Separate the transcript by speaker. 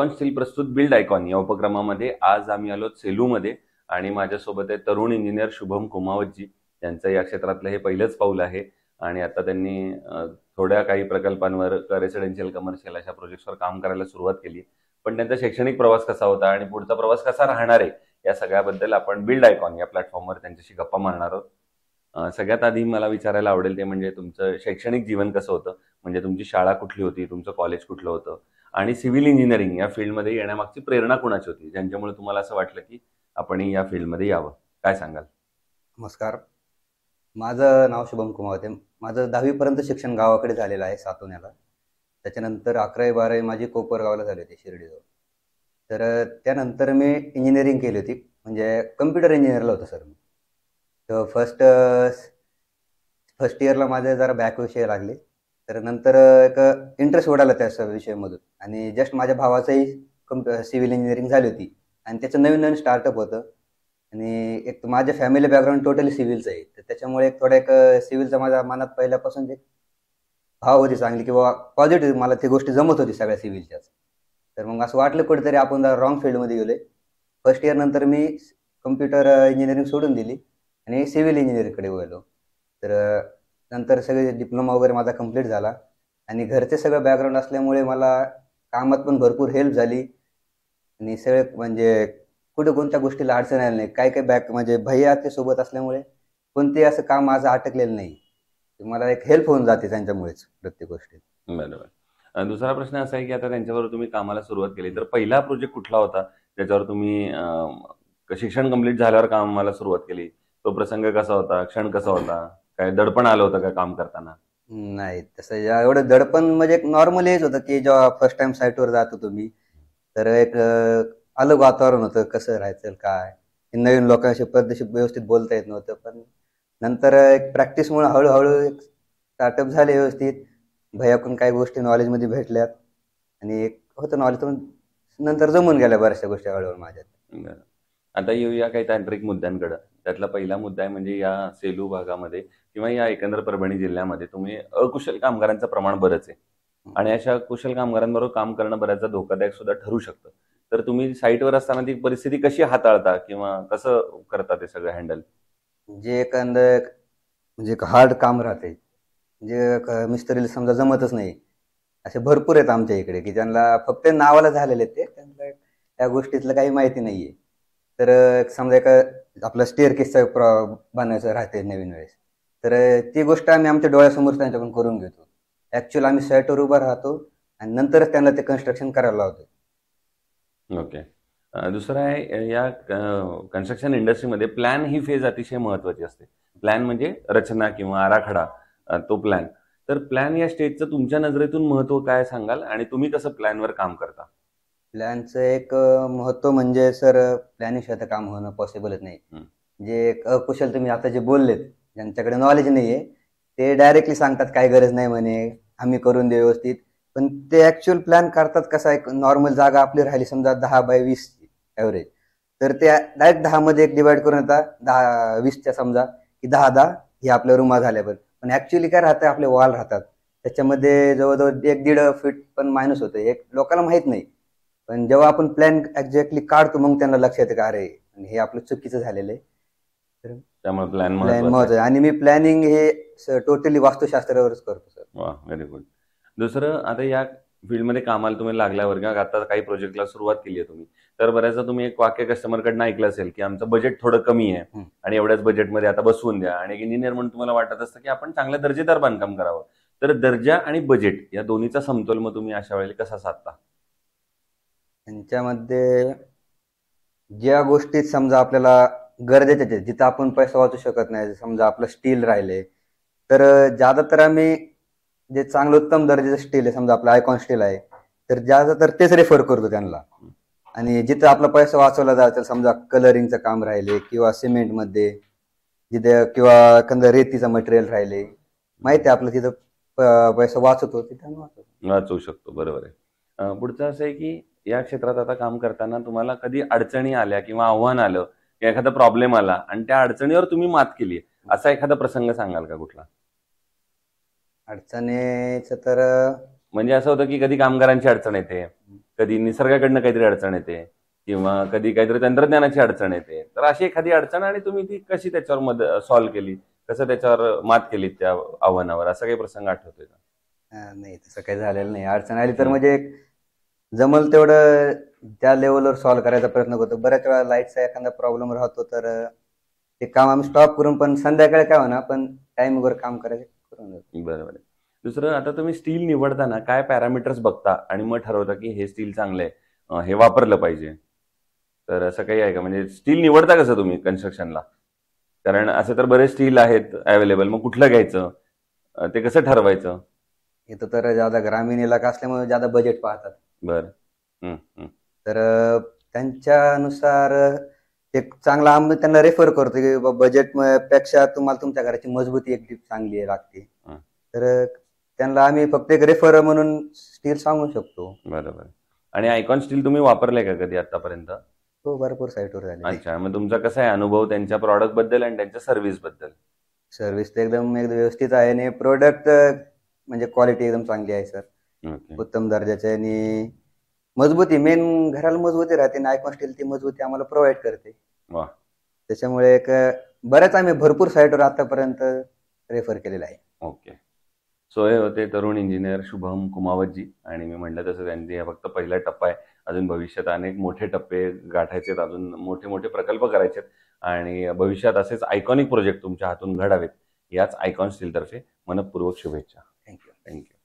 Speaker 1: Icon steel प्रस्तुत build icon या उपक्रमामध्ये आज आम्ही आलो सेलूमध्ये आणि माझ्यासोबत आहे तरुण इंजिनियर शुभम कुमावतजी. त्यांचं या क्षेत्रातलं हे पहिलंच पाऊल आहे आणि आता त्यांनी थोड्या काही प्रकल्पांवर रेसिडेन्शियल कमर्शियल अशा प्रोजेक्ट्सवर काम करायला सुरुवात केली. पण त्यांचा शैक्षणिक प्रवास कसा होता आणि पुढचा प्रवास कसा राहणार आहे या सगळ्याबद्दल आपण बिल्ड आयकॉन या प्लॅटफॉर्मवर त्यांच्याशी गप्पा मारणार आहोत. सगळ्यात आधी मला विचारायला आवडेल ते म्हणजे तुमचं शैक्षणिक जीवन कसं होतं, म्हणजे तुमची शाळा कुठली होती, तुमचं कॉलेज कुठलं होतं आणि सिव्हिल इंजिनिअरिंग या फील्डमध्ये येण्यामागची प्रेरणा कोणाची होती, ज्यांच्यामुळे तुम्हाला असं वाटलं की आपण या फील्डमध्ये यावं? काय सांगाल?
Speaker 2: नमस्कार. माझं नाव शुभम कुमावते. माझं 10वी पर्यंत शिक्षण गावाकडे झालेलं आहे, सातोण्याला. त्याच्यानंतर 11वी-12वी माझी कोपरगावला झाली होती, शिर्डीजवळ. तर त्यानंतर मी इंजिनिअरिंग केली होती, म्हणजे कम्प्युटर इंजिनिअरला होतं सर मी. तर फर्स्ट इयरला माझे जरा बॅक विषय लागले. तर नंतर एक इंटरेस्ट उडाला त्या विषयामधून आणि जस्ट माझ्या भावाचंही सिव्हिल इंजिनिअरिंग झाली होती आणि त्याचं नवीन नवीन स्टार्टअप होतं आणि एक तर माझ्या फॅमिली बॅकग्राऊंड टोटली सिव्हिलचं आहे. तर त्याच्यामुळे एक सिव्हिलचा माझ्या मनात पहिल्यापासून एक भाव होती चांगली किंवा पॉझिटिव्ह, मला ती गोष्टी जमत होती सगळ्या सिव्हिलच्याच. तर मग असं वाटलं कुठेतरी आपण जरा रॉंग फील्डमध्ये गेलोय. फर्स्ट इयर नंतर मी कम्प्युटर इंजिनिअरिंग सोडून दिली आणि सिव्हिल इंजिनिअरिंगकडे वळलो. तर नंतर सगळे डिप्लोमा वगैरे माझा कंप्लीट झाला आणि घरचे सगळं बॅकग्राऊंड असल्यामुळे मला कामात पण भरपूर हेल्प झाली आणि सगळे म्हणजे कुठे कोणत्या गोष्टीला अडचण आली नाही. काय म्हणजे भैया ते सोबत असल्यामुळे कोणतेही असं काम माझं अटकलेलं नाही. मला एक हेल्प होऊन जाते त्यांच्यामुळेच प्रत्येक गोष्टीत.
Speaker 1: बरोबर. दुसरा प्रश्न असा आहे की आता त्यांच्याबरोबर तुम्ही कामाला सुरुवात केली, तर पहिला प्रोजेक्ट कुठला होता ज्याच्यावर तुम्ही शिक्षण कंप्लीट झाल्यावर कामाला सुरुवात केली? तो प्रसंग कसा होता, क्षण कसा होता, काय दडपण आलं होतं का काम करताना?
Speaker 2: नाही, तसं एवढं दडपण म्हणजे एक नॉर्मल हेच होतं की जेव्हा फर्स्ट टाइम साईटवर जात होतो मी, तर एक अलग वातावरण होतं, कसं राहायचं काय, नवीन लोकांशी पद्धतशीर व्यवस्थित बोलता येत नव्हतं. पण नंतर एक प्रॅक्टिसमुळे हळूहळू एक स्टार्टअप झाले व्यवस्थित. भैयाकडून काही गोष्टी नॉलेजमध्ये भेटल्यात आणि एक होतं नॉलेज, नंतर जमून गेल्या बऱ्याचशा गोष्टी हळूहळू माझ्यात.
Speaker 1: बरं. आता येऊया काही तांत्रिक मुद्द्यांकडे. त्यातला पहिला मुद्दा आहे म्हणजे या सेलू भागामध्ये किंवा या एकंदर परभणी जिल्ह्यामध्ये तुम्ही अकुशल कामगारांचं प्रमाण बरंच आहे आणि अशा कुशल कामगारांबरोबर काम करणं बऱ्याचदा धोकादायक सुद्धा ठरू शकतं. तर तुम्ही साईटवर असताना ती परिस्थिती कशी हाताळता किंवा कसं करता ते सगळं हँडल?
Speaker 2: जे एखादं म्हणजे एक हार्ड काम राहते, जे मिस्त्रीला समजा जमतच नाही, असे भरपूर आहेत आमच्या इकडे की त्यांना फक्त नावाला झालेले ते, त्यांना त्या गोष्टीतलं काही माहिती नाहीये. तर समजा आपलं स्टेअरकेसचं बनायचं राहते नवीन वेळेस, तर ती गोष्ट आम्ही आमच्या डोळ्यासमोर त्यांच्याकडून करून घेतो. ऍक्च्युअली आम्ही साईटवर उभा राहतो आणि नंतरच त्यांना ते कन्स्ट्रक्शन करायला लावतो.
Speaker 1: ओके. दुसरं आहे, या कन्स्ट्रक्शन इंडस्ट्रीमध्ये प्लॅन ही फेज अतिशय महत्त्वाची असते. प्लॅन म्हणजे रचना किंवा आराखडा, तो प्लॅन. तर प्लॅन या स्टेजचं तुमच्या नजरेतून महत्त्व काय सांगाल आणि तुम्ही कसं प्लॅनवर काम करता?
Speaker 2: प्लॅनचं एक महत्त्व म्हणजे सर, प्लॅनिंगशिवाय काम होणं पॉसिबलच नाही. जे एक अकुशल तुम्ही आता जे बोललेत, ज्यांच्याकडे नॉलेज नाहीये, ते डायरेक्टली सांगतात काय गरज नाही म्हणे, आम्ही करून देऊ व्यवस्थित. पण ते ऍक्च्युअल प्लॅन करतात कसा, एक नॉर्मल जागा आपली राहिली समजा 10x20 ॲव्हरेज, तर ते डायरेक्ट 10 मध्ये एक डिवाइड करून येतात, 10-20च्या समजा की 10-10 हे आपल्या रूमा झाल्या. पण ऍक्च्युअली काय राहतं, आपले वॉल राहतात त्याच्यामध्ये जवळजवळ 1-1.5 फीट पण मायनस होतं. एक लोकांना माहित नाही, पण जेव्हा आपण प्लॅन एक्झॅक्टली काढतो मग त्यांना लक्षात येतं का अरे हे आपलं चुकीचं झालेलं आहे.
Speaker 1: त्यामुळे प्लॅन
Speaker 2: महत्वाचं आहे आणि मी प्लॅनिंग हे टोटली वास्तुशास्त्रावरच करतो सर.
Speaker 1: वा, व्हेरी गुड. दुसरं, आता या फील्डमध्ये कामाला तुम्ही लागल्यावर किंवा आता काही प्रोजेक्टला सुरुवात केली आहे तुम्ही, तर बऱ्याचदा तुम्ही एक वाक्य कस्टमरकडनं ऐकलं असेल की आमचं बजेट थोडं कमी आहे आणि एवढ्याच बजेटमध्ये आता बसवून द्या, आणि एक इंजिनियर म्हणून तुम्हाला वाटत असतं की आपण चांगल्या दर्जेदार बांधकाम करावं. तर दर्जा आणि बजेट या दोन्हीचा समतोल मग तुम्ही अशा वेळेला कसा साधता?
Speaker 2: त्यांच्यामध्ये ज्या गोष्टीत समजा आपल्याला गरजेचे आहेत, जिथं आपण पैसा वाचू शकत नाही, समजा आपलं स्टील राहिले, तर ज्यादातर आम्ही जे चांगलं उत्तम दर्जाचं स्टील आहे, समजा आपलं आयकॉन स्टील आहे, तर ज्यादातर तेच रेफर करतो त्यांना. आणि जिथं आपला पैसा वाचवला जातो, समजा कलरिंगचं काम राहिले किंवा सिमेंटमध्ये जिथे किंवा एखादं रेतीचं मटेरियल राहिले, माहिती आहे आपलं तिथं पैसा वाचवतो, तिथं
Speaker 1: वाचवू शकतो. बरोबर आहे. पुढचं असं आहे की या क्षेत्रात आता काम करताना तुम्हाला कधी अडचणी आल्या किंवा आव्हान आलं किंवा एखादा प्रॉब्लेम आला आणि त्या अडचणीवर तुम्ही मात केली, असा एखादा प्रसंग सांगाल का कुठला?
Speaker 2: अडचणीचं तर
Speaker 1: म्हणजे असं होतं की कधी कामगारांची अडचण येते कधी निसर्गाकडनं काहीतरी अडचण येते किंवा कधी काहीतरी तंत्रज्ञानाची अडचण येते, तर अशी एखादी अडचण आणि तुम्ही ती कशी त्याच्यावर सॉल्व्ह केली, कसं त्याच्यावर मात केली त्या आव्हानावर, असा काही प्रसंग आठवतोय का?
Speaker 2: नाही, तसं काही झालेलं नाही. अडचण आली तर
Speaker 1: हम्म.
Speaker 2: म्हणजे जमल तेवढं त्या लेवलवर सॉल्व्ह करायचा प्रयत्न करतो. बऱ्याच वेळा लाईटचा एखादा प्रॉब्लेम राहतो तर ते काम आम्ही स्टॉप करून पण संध्याकाळी काय होणार पण टाइमवर काम करायचं करून देतो.
Speaker 1: बरोबर आहे. दुसरं, आता तुम्ही स्टील निवडताना काय पॅरामीटर्स बघता आणि मग ठरवता की हे स्टील चांगलं आहे, हे वापरलं पाहिजे? तर असं काही आहे का? म्हणजे स्टील निवडता कसं तुम्ही कन्स्ट्रक्शनला? कारण असे तर बरेच स्टील आहेत अवेलेबल, मग कुठलं घ्यायचं? ते कसं ठरवायचं?
Speaker 2: इथं तर ज्यादा ग्रामीण इलाका असल्यामुळे ज्यादा बजेट पाहतात.
Speaker 1: बरं. हं, हं.
Speaker 2: तर त्यांच्यानुसार एक चांगला आम्ही त्यांना रेफर करतो की बजेट पेक्षा तुम्हाला तुमच्या घराची मजबूती एक चांगली आहे लागते.
Speaker 1: हं.
Speaker 2: तर त्यांना आम्ही फक्त एक रेफर म्हणून स्टील सांगू शकतो.
Speaker 1: बरोबर. आणि आयकॉन स्टील तुम्ही वापरलंय का कधी आतापर्यंत?
Speaker 2: तो भरपूर साईटवर झालेला आहे.
Speaker 1: अच्छा, मग तुमचा कसा आहे अनुभव त्यांच्या प्रॉडक्ट बद्दल आणि त्यांच्या सर्व्हिस बद्दल?
Speaker 2: सर्व्हिस तर एकदम एकदम व्यवस्थित आहे आणि प्रोडक्ट म्हणजे क्वालिटी एकदम चांगली आहे सर.
Speaker 1: ओके.
Speaker 2: उत्तम दर्जाचे आणि मजबूती मेन घराला मजबूती राहते आणि आयकॉन स्टील ती मजबूती आम्हाला प्रोव्हाइड करते.
Speaker 1: वा.
Speaker 2: त्याच्यामुळे एक बऱ्याच आम्ही भरपूर साईटवर आतापर्यंत रेफर केलेला आहे.
Speaker 1: ओके. सो हे होते तरुण इंजिनियर शुभम कुमावतजी, आणि मी म्हटलं तसं त्यांची हा फक्त पहिला टप्पा आहे. अजून भविष्यात अनेक मोठे टप्पे गाठायचेत, अजून मोठे मोठे प्रकल्प करायचेत आणि भविष्यात असेच आयकॉनिक प्रोजेक्ट तुमच्या हातून घडावेत, याच आयकॉन स्टीलतर्फे मनपूर्वक शुभेच्छा.
Speaker 2: थँक्यू.
Speaker 1: थँक्यू.